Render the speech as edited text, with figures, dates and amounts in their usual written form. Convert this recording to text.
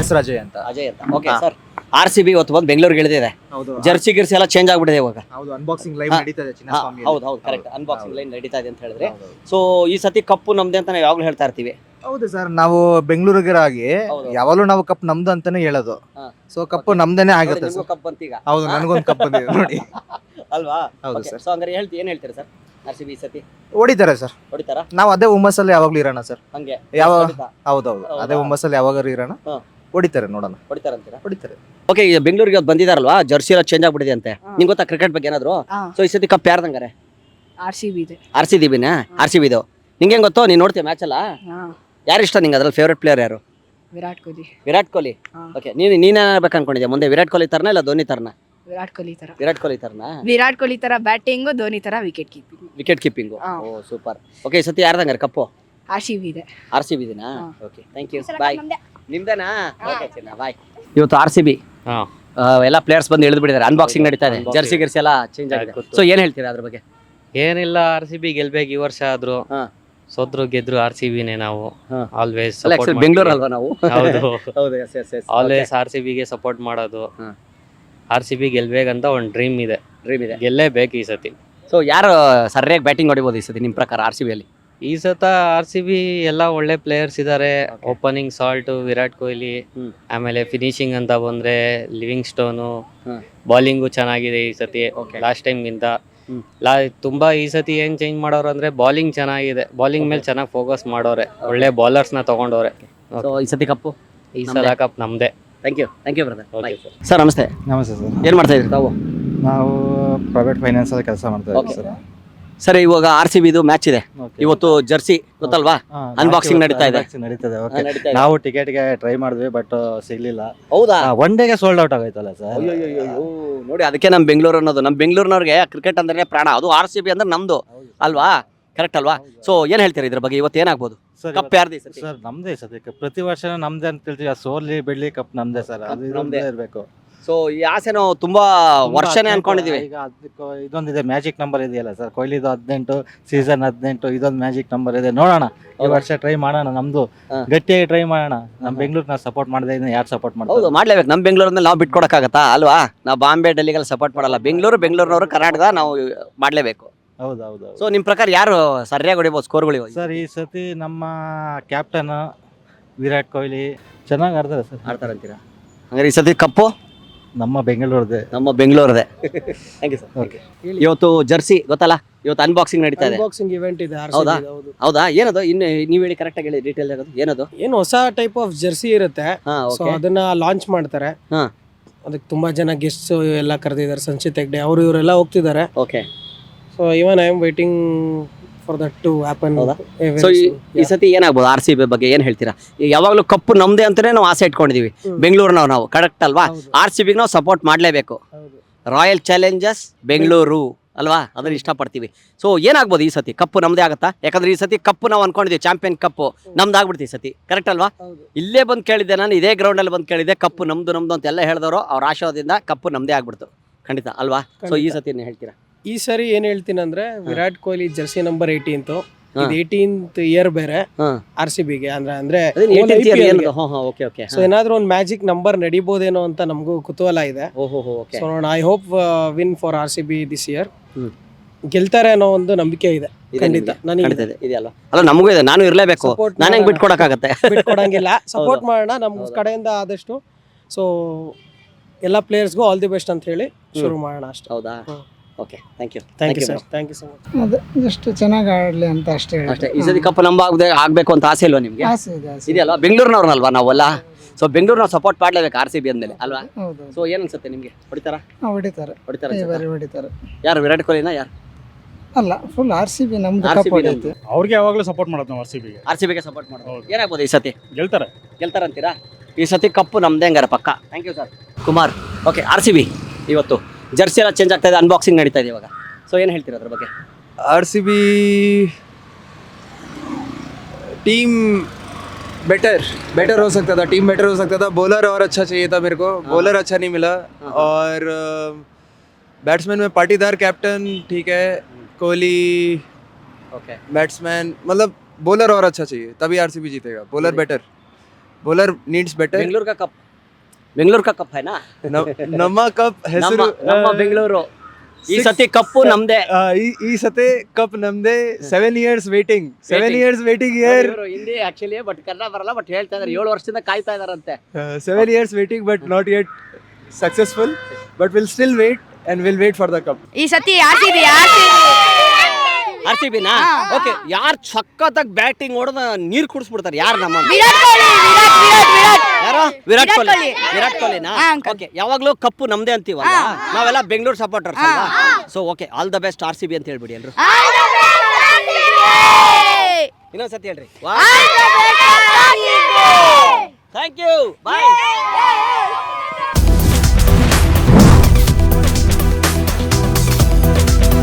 ಹೆಸರು ಅಜಯ್ ಅಂತ. ಅಜಯ್ ಅಂತ. ಓಕೆ ಸರ್, RCB ಇವತ್ತು ಬಂದು ಬೆಂಗಳೂರಿಗೆ ಇಳಿದಿದೆ. ಜರ್ಸಿ ಗಿರ್ಸಿ ಎಲ್ಲ ಚೇಂಜ್ ಆಗ್ಬಿಟ್ಟಿದೆ ಇವಾಗ. ಹೌದು, ಅನ್ಬಾಕ್ಸಿಂಗ್ ಲೈವ್ ನಡೀತಾ ಇದೆ ಚಿನ್ನಸ್ವಾಮಿ. ಹೌದು ಕರೆಕ್ಟ್, ಅನ್ಬಾಕ್ಸಿಂಗ್ ಲೈನ್ ನಡೀತಾ ಇದೆ ಅಂತ ಹೇಳಿದ್ರೆ. ಸೊ ಈ ಸತಿ ಕಪ್ಪು ನಮ್ದೆ ಅಂತ ನಾವು ಯಾವಾಗಲೂ ಹೇಳ್ತಾ ಇರ್ತೀವಿ. ಹೌದು ಸರ್, ನಾವು ಬೆಂಗಳೂರಿಗರಾಗಿ ಯಾವಾಗಲೂ ನಾವು ಕಪ್ ನಮ್ದು ಅಂತಾನೆ ಹೇಳೋದು. ಸೊ ಕಪ್ಪು ನಮ್ದೇನೆ ಆಗುತ್ತೆ ಸರ್. ಕಪ್ ಬಂತೀಗ. ಹೌದು, ನನಗೊಂದು ಕಪ್ ಬಂದಿದೆ ನೋಡಿ. ಅಲ್ವಾ? ಹೌದು ಸರ್. ಸೊ ಹಂಗಾರೆ ಏನ್ ಹೇಳ್ತೀರಾ ಸರ್? RCB ಈ ಸತಿ ಹೊಡಿತಾರೆ ಸರ್. ಹೊಡಿತಾರಾ? ನಾವು ಅದೇ ಹುಮ್ಮಸ್ಸಲ್ಲಿ ಯಾವಾಗ್ಲೂ ಇರೋಣ ಸರ್. ಹಂಗೆ ಹೌದೌದು, ಅದೇ ಹುಮ್ಮಸ್ಸಲ್ಲಿ ಯಾವಾಗಾರು ಇರೋಣ. ಹೊಡಿತಾರೆ, ನೋಡೋಣ. ಹೊಡಿತಾರಂತೀರಾ? ಹೊಡಿತಾರೆ. ಓಕೆ, ಈಗ ಬೆಂಗಳೂರಿಗೆ ಬಂದಿದಾರಲ್ವಾ, ಜರ್ಸಿ ಎಲ್ಲ ಚೇಂಜ್ ಆಗ್ಬಿಟ್ಟಿದೆ ಅಂತೆ. ನಿಂಗೆ ಗೊತ್ತಾ ಕ್ರಿಕೆಟ್ ಬಗ್ಗೆ ಏನಾದ್ರು? ಸೊ ಈ ಸತಿ ಕಪ್ ಯಾರ್ದಂಗಾರೆ? RCB ಇದೆ. RCBನ? RCB ಇದು ನಿಂಗೆ ಗೊತ್ತೋ? ನೀನ್ ನೋಡ್ತೀಯ ಮ್ಯಾಚ್ ಅಲ್ಲ? ಯಾರು ಇಷ್ಟ ನಿಂಗೆ ಅದ್ರಲ್ಲಿ? ಫೇವ್ರೆಟ್ ಪ್ಲೇಯರ್ ಯಾರು? ವಿರಾಟ್ ಕೊಹ್ಲಿ. ವಿರಾಟ್ ಕೊಹ್ಲಿ. ಓಕೆ, ನೀನೇನಾಗಬೇಕು ಅನ್ಕೊಂಡಿದ್ಯಾ ಮುಂದೆ? ವಿರಾಟ್ ಕೊಹ್ಲಿ ತರನ ಇಲ್ಲ ಧೋನಿ ತರನ? ವಿರಾಟ್ ಕೊಹ್ಲಿ ತರ. ವಿರಾಟ್ ಕೊಹ್ಲಿ ತರನ? ವಿರಾಟ್ ಕೊಹ್ಲಿ ತರ ಬ್ಯಾಟಿಂಗ್, ಧೋನಿ ತರ wicket keeping. Wicket keeping. Oh super. Okay, ಈ ಸತಿ ಯಾರ್ದಂಗಾರೆ ಕಪ್ಪು? RCB ಇದೆ. RCB ಇದೆನಾ? Okay, thank you, bye. ನಿಮ್ದೇನಾ? ಓಕೆ ಚಿನ್ನ, ಬಾಯ್. ಇವತ್ತು RCB ಎಲ್ಲ ಪ್ಲೇಯರ್ಸ್ ಬಂದು ಇಳಿದು ಬಿಟ್ಟಿದ್ದಾರೆ. ಅನ್ಬಾಕ್ಸಿಂಗ್ ನಡೀತಾ ಇದೆ. ಜರ್ಸಿ ಗಿರ್ಸಿ ಎಲ್ಲ ಚೇಂಜ್ ಆಗಿದೆ. ಸೊ ಏನ್ ಹೇಳ್ತೀರಾ ಅದ್ರ ಬಗ್ಗೆ? ಏನಿಲ್ಲ, RCB ಗೆಲ್ಬೇಕು ಈ ವರ್ಷ. ಆದ್ರೂ ಸೋದ್ರು ಗೆದ್ರು RCBನೇ ನಾವು ಆಲ್ವೇಸ್. ಬೆಂಗಳೂರು ಅಲ್ವಾ ನಾವು? ಹೌದು ಹೌದು, ಆಲ್ವೇಸ್ RCB ಗೆ ಸಪೋರ್ಟ್ ಮಾಡೋದು. RCB ಗೆಲ್ಬೇಕಂತ ಒಂದು ಡ್ರೀಮ್ ಇದೆ. ಗೆಲ್ಲೇಬೇಕು ಈ ಸತಿ. ಸೊ ಯಾರು ಸರಿಯಾಗಿ ಬ್ಯಾಟಿಂಗ್ ಹೊಡಿಬೋದು ಈ ಸತಿ ನಿಮ್ ಪ್ರಕಾರ RCB ಅಲ್ಲಿ? ಈ ಸತ RCB ಎಲ್ಲ ಒಳ್ಳೆ ಪ್ಲೇಯರ್ಸ್ ಇದಾರೆ. ಓಪನಿಂಗ್ ಸಾಲ್ಟ್ ವಿರಾಟ್ ಕೊಹ್ಲಿ, ಆಮೇಲೆ ಫಿನಿಶಿಂಗ್ ಅಂತ ಬಂದ್ರೆ ಲಿವಿಂಗ್ ಸ್ಟೋನು, ಬೌಲಿಂಗು ಚೆನ್ನಾಗಿದೆ ಈ ಸತಿ ಲಾಸ್ಟ್ ಟೈಮ್ ಗಿಂತ. ತುಂಬಾ ಈ ಸತಿ ಏನ್ ಚೇಂಜ್ ಮಾಡೋರು ಅಂದ್ರೆ ಬೌಲಿಂಗ್ ಚೆನ್ನಾಗಿದೆ. ಬೌಲಿಂಗ್ ಮೇಲೆ ಚೆನ್ನಾಗಿ ಫೋಕಸ್ ಮಾಡೋರೆ, ಒಳ್ಳೆ ಬೌಲರ್ಸ್ ನ ತಗೊಂಡವ್ರೆ. ಈ ಸತಿ ಕಪ್ಪು? ಈ ಸಲ ಕಪ್ ನಮ್ದೆ. Thank you brother. ಸರ್ ನಮಸ್ತೆ. ನಮಸ್ತೆ ಸರ್. ಏನ್ ಮಾಡ್ತಾ ಇದ್ರಿ ತಾವು? ನಾವು ಪ್ರೈವೇಟ್ ಫೈನಾನ್ಸ್ ಅಲ್ಲಿ ಕೆಲಸ ಮಾಡ್ತಾ ಇದ್ದೀವಿ ಸರ್. ಸರ್, ಇವಾಗ RCB ಇದು ಮ್ಯಾಚ್ ಇದೆ ಇವತ್ತು. ಜರ್ಸಿ ಗೊತ್ತಲ್ವಾ? ಅನ್ಬಾಕ್ಸಿಂಗ್ ನಡೀತಾ ಇದೆ. ನಾವು ಟಿಕೆಟ್ ಗೆ ಟ್ರೈ ಮಾಡಿದ್ವಿ, ಬಟ್ ಸಿಗ್ಲಿಲ್ಲ. ಹೌದಾ? ಒನ್ ಡೇಗೆ ಸೋಲ್ಡ್ ಔಟ್ ಆಗೈತಲ್ಲ ಸರ್. ನೋಡಿ, ಅದಕ್ಕೆ ನಮ್ ಬೆಂಗಳೂರು ಅನ್ನೋದು. ನಮ್ ಬೆಂಗಳೂರಿನವ್ರಿಗೆ ಕ್ರಿಕೆಟ್ ಅಂದ್ರೆ ಪ್ರಾಣ. ಅದು RCB ಅಂದ್ರೆ ನಮ್ದು ಅಲ್ವಾ? ಕರೆಕ್ಟ್ ಅಲ್ವಾ? ಸೊ ಏನ್ ಹೇಳ್ತೀರಿ ಇದ್ರ ಬಗ್ಗೆ? ಇವತ್ತು ಏನಾಗ್ಬೋದು? ಕಪ್ ಯಾರ್ದು ಸರ್? ನಮ್ದೇ ಸದ್ಯಕ್ಕೆ. ಪ್ರತಿ ವರ್ಷ ನಮ್ದೇ ಅಂತ ಹೇಳ್ತೀವಿ. ಸೋರ್ಲಿ ಬಿಡ್ಲಿ ಕಪ್ ನಮ್ದೇ ಸರ್. ಅದು ನಮ್ದೇ ಇರ್ಬೇಕು. ಸೊ ಈ ಆಸೆ ನಾವು ತುಂಬಾ ವರ್ಷನೇ ಅನ್ಕೊಂಡಿದೀವಿ. ಈಗ ಇದೊಂದಿದೆ, ಮ್ಯಾಜಿಕ್ ನಂಬರ್ ಇದೆಯಲ್ಲ ಸರ್, ಕೊಹ್ಲಿದು 18, ಸೀಸನ್ 18, ಇದೊಂದು ಮ್ಯಾಜಿಕ್ ನಂಬರ್ ಇದೆ. ನೋಡೋಣ, ಈ ವರ್ಷ ಟ್ರೈ ಮಾಡೋಣ. ನಮ್ದು ಗಟ್ಟಿಯಾಗಿ ಟ್ರೈ ಮಾಡೋಣ. ನಮ್ ಬೆಂಗಳೂರು ನಾವು ಸಪೋರ್ಟ್ ಮಾಡದೆ ಯಾರು ಸಪೋರ್ಟ್ ಮಾಡ್ತಾರೆ? ಹೌದು, ಮಾಡ್ಲೇಬೇಕು. ನಮ್ ಬೆಂಗಳೂರ ಮೇಲೆ ನಾವು ಬಿಟ್ಕೊಡಕ್ಕಾಗತ್ತಾ ಅಲ್ವಾ? ನಾವು ಬಾಂಬೆ ಡೆಲ್ಲಿಗೆಲ್ಲ ಸಪೋರ್ಟ್ ಮಾಡಲ್ಲ. ಬೆಂಗಳೂರಿನವರು ಕರ್ನಾಟಕ ನಾವು ಮಾಡ್ಲೇಬೇಕು. ಹೌದೌದು. ಸೊ ನಿಮ್ ಪ್ರಕಾರ ಯಾರು ಸರಿಯಾಗಿ ಹೊಡಿಬೋದು ಸ್ಕೋರ್ಗಳು ಸರ್? ಈ ಸತಿ ನಮ್ಮ ಕ್ಯಾಪ್ಟನ್ ವಿರಾಟ್ ಕೊಹ್ಲಿ ಚೆನ್ನಾಗಿ ಆಡ್ತಾರೆ ಸರ್. ಆಡ್ತಾರಂತೀರಾ? ಹಂಗಾರೆ ಈ ಸತಿ ಕಪ್ಪು ನಮ್ಮ ಬೆಂಗಳೂರದೇ. Thank you sir. ಇವತ್ತು ಜರ್ಸಿ ಗೊತ್ತಲ್ಲ, ಇವತ್ತು ಅನ್ಬಾಕ್ಸಿಂಗ್ ನಡೀತಾ ಇದೆ. ಅನ್ಬಾಕ್ಸಿಂಗ್ ಇವೆಂಟ್ ಇದೆ. ಹೌದಾ? ಏನದು? ಇನ್ನು ನೀವು ಹೇಳಿ ಕರೆಕ್ಟ್ ಆಗಿ ಹೇಳಿ, ಡೀಟೇಲ್ ಆಗೋದು ಏನದು? ಏನು ಹೊಸ ಟೈಪ್ ಆಫ್ ಜರ್ಸಿ ಇರುತ್ತೆ. ಸೊ ಅದನ್ನ ಲಾಂಚ್ ಮಾಡ್ತಾರೆ. ಅದಕ್ಕೆ ತುಂಬಾ ಜನ ಗೆಸ್ಟ್ಸ್ ಎಲ್ಲ ಕರೆದಿದ್ದಾರೆ. ಸಂಚಿತ್ ಹೆಗ್ಡೆ ಅವರು ಇವರೆಲ್ಲ ಹೋಗ್ತಿದ್ದಾರೆ. Okay. So even I am waiting for that to happen. So ಈ ಸತಿ ಏನಾಗ್ಬೋದು? RCB ಬಗ್ಗೆ ಏನ್ ಹೇಳ್ತೀರಾ? ಯಾವಾಗಲೂ ಕಪ್ಪು ನಮ್ದೇ ಅಂತಾನೆ ನಾವು ಆಸೆ ಇಟ್ಕೊಂಡಿದೀವಿ. ಬೆಂಗಳೂರಿನವ್ರು ನಾವು, ಕರೆಕ್ಟ್ ಅಲ್ವಾ? RCB ನಾವು ಸಪೋರ್ಟ್ ಮಾಡ್ಲೇಬೇಕು. ರಾಯಲ್ ಚಾಲೆಂಜರ್ಸ್ ಬೆಂಗಳೂರು ಅಲ್ವಾ? ಅದನ್ನ ಇಷ್ಟಪಡ್ತೀವಿ. ಸೊ ಏನಾಗ್ಬೋದು ಈ ಸತಿ? ಕಪ್ಪು ನಮ್ದೇ ಆಗತ್ತಾ? ಯಾಕಂದ್ರೆ ಈ ಸತಿ ಕಪ್ಪು ನಾವು ಅನ್ಕೊಂಡಿದ್ವಿ, ಚಾಂಪಿಯನ್ ಕಪ್ಪು ನಮ್ದು ಆಗ್ಬಿಡ್ತೀವಿ ಈ ಸತಿ, ಕರೆಕ್ಟ್ ಅಲ್ವಾ? ಇಲ್ಲೇ ಬಂದು ಕೇಳಿದ್ದೆ ನಾನು, ಇದೇ ಗ್ರೌಂಡ್ ಅಲ್ಲಿ ಬಂದು ಕೇಳಿದ್ದೆ, ಕಪ್ಪು ನಮ್ದು ಅಂತ ಎಲ್ಲ ಹೇಳಿದವರು. ಅವ್ರ ಆಶೀರ್ವಾದದಿಂದ ಕಪ್ಪು ನಮ್ದೇ ಆಗ್ಬಿಡ್ತು, ಖಂಡಿತ ಅಲ್ವಾ? ಸೊ ಈ ಸತಿ ಏನ್ ಹೇಳ್ತೀರಾ? ಈ ಸರಿ ಏನ್ ಹೇಳ್ತೀನಿ ಅಂದ್ರೆ, ವಿರಾಟ್ ಕೊಹ್ಲಿ ಜರ್ಸಿ ನಂಬರ್ 18, ಇದು 18th ಇಯರ್ ಬೇರೆ RCB ಗೆ. ಅಂದ್ರೆ ಸೊ ಏನಾದ್ರೂ ಒಂದು ಮ್ಯಾಜಿಕ್ ನಂಬರ್ ನಡಿಬಹುದೇನೋ ಅಂತ ನಮಗೂ ಕುತೂಹಲ ಇದೆ. ಸೊ ನೋಡೋಣ. I hope win for RCB this year. ಗೆಲ್ತಾರೆ ಅನ್ನೋ ಒಂದು ನಂಬಿಕೆ ಇದೆ ಖಂಡಿತ ನನಗೆ. ಅಲ್ಲ, ನಮಗೂ ಇದೆ. ನಾನು ಇರ್ಲೇಬೇಕು. ನಾನು ಹೆಂಗ್ ಬಿಟ್ಕೊಡಕ್ಕಾಗತ್ತೆ? ಬಿಟ್ಕೊಡಂಗಿಲ್ಲ. ಸಪೋರ್ಟ್ ಮಾಡೋಣ ನಮ್ಮ ಕಡೆಯಿಂದ ಆದಷ್ಟು. ಸೊ ಎಲ್ಲ ಪ್ಲೇಯರ್ಸ್ಗೂ ಆಲ್ ದಿ ಬೆಸ್ಟ್ ಅಂತ ಹೇಳಿ ಶುರು ಮಾಡೋಣ ಅಷ್ಟೇ. ಹೌದಾ? Okay, thank you sir. Thank you so much. ಅದು ಎಷ್ಟು ಚೆನ್ನಾಗಿ ಆಡಲಿ ಅಂತ ಅಷ್ಟೇ. ಈ ಸತಿ ಕಪ್ ಆಗ್ಬೇಕು ಅಂತ ಆಸೆ ಇಲ್ವಾ ನಿಮ್ಗೆ? ಇದೆಯಲ್ವಾ? ಬೆಂಗಳೂರಿನವ್ರಲ್ವಾ ನಾವೆಲ್ಲ? ಸೊ ಬೆಂಗಳೂರು ನಾವು ಸಪೋರ್ಟ್ ಮಾಡ್ಲೇಬೇಕು RCB ಅಂದ್ಮೇಲೆ ಅಲ್ವಾ? ಸೊ ಏನ್ ಅನ್ಸುತ್ತೆ ನಿಮ್ಗೆ? ಹೊಡಿತಾರಾ? ಹೊಡಿತಾರೆ. ಯಾರು? ವಿರಾಟ್ ಕೊಹ್ಲಿನ? ಯಾರು? ಅಲ್ಲ, ಫುಲ್ RCB ನಮ್ದು ಸಪೋರ್ಟ್ ಐತೆ. ಅವ್ರಿಗೆ ಯಾವಾಗಲೂ ಸಪೋರ್ಟ್ ಮಾಡೋದು ನಾವು. RCB ಗೆ ಸಪೋರ್ಟ್ ಮಾಡೋದು. ಏನಾಗ್ಬೋದು ಈ ಸತಿ? ಗೆಲ್ತಾರಂತೀರಾ? ಈ ಸತಿ ಕಪ್ಪು ನಮ್ದೇ ಹಂಗಾರ ಪಕ್ಕ. Thank you sir. Kumar. Okay, RCB ಇವತ್ತು ಜರ್ಸಿ ಎಲ್ಲ ಚೇಂಜ್ ಆಗ್ತಾ ಇದೆ, ಅನ್ಬಾಕ್ಸಿಂಗ್ ನಡೀತಾ ಇದೆ ಇವಾಗ. ಸೊ ಏನು ಹೇಳ್ತೀರಾ ಅದ್ರ ಬಗ್ಗೆ? RCB टीम बेटर हो सकता था. टीम बेटर हो सकता था. बॉलर और अच्छा चाहिए था मेरे को. बॉलर अच्छा नहीं मिला. और बैट्समैन में पाटीदार कैप्टन ठीक है. कोहली बैट्समैन, मतलब बॉलर और अच्छा चाहिए, तभी RCB जीतेगा. Bowler better. Bowler needs better Bengaluru का कप है ना ನಮ್ಮ ಕಪ್ ಹೆಸರು ನಮ್ಮ ಬೆಂಗಳೂರು ಈ ಸತಿ ಕಪ್ಪು ನಮ್ದೇ ಈ ಸತೆ ಕಪ್ ನಮ್ದೇ 7 years waiting 7 years waiting year Hindi actually but Kannada ಬರಲ್ಲ ಬಟ್ ಹೇಳ್ತಾ ಇದಾರೆ 7 ವರ್ಷದಿಂದ ಕಾಯ್ತಾ ಇದಾರಂತೆ 7 years waiting but not yet successful but we'll still wait and we'll wait for the cup. ಈ ಸತಿ ಆರ್ ಸಿ ಬಿನಾ ಓಕೆ ಯಾರು ಸಖತ್ತಾಗಿ ಬ್ಯಾಟಿಂಗ್ ಹೊಡೆದ ನೀರು ಕುಡಿಸ್ಬಿಡ್ತಾರೆ ಯಾರು ನಮ್ಮ ಯಾರು ವಿರಾಟ್ ಕೊಹ್ಲಿನಾ ಓಕೆ ಯಾವಾಗ್ಲೂ ಕಪ್ಪು ನಮ್ದೇ ಅಂತೀವಲ್ಲ ನಾವೆಲ್ಲ ಬೆಂಗಳೂರು ಸಪೋರ್ಟರ್ಸ್ ಅಲ್ವಾ so okay all the best R C B ಅಂತ ಹೇಳ್ಬಿಡಿ ಎಲ್ರು ಇನ್ನೊಂದ್ಸತಿ ಹೇಳ್ರಿ ಥ್ಯಾಂಕ್ ಯು ಬಾಯ್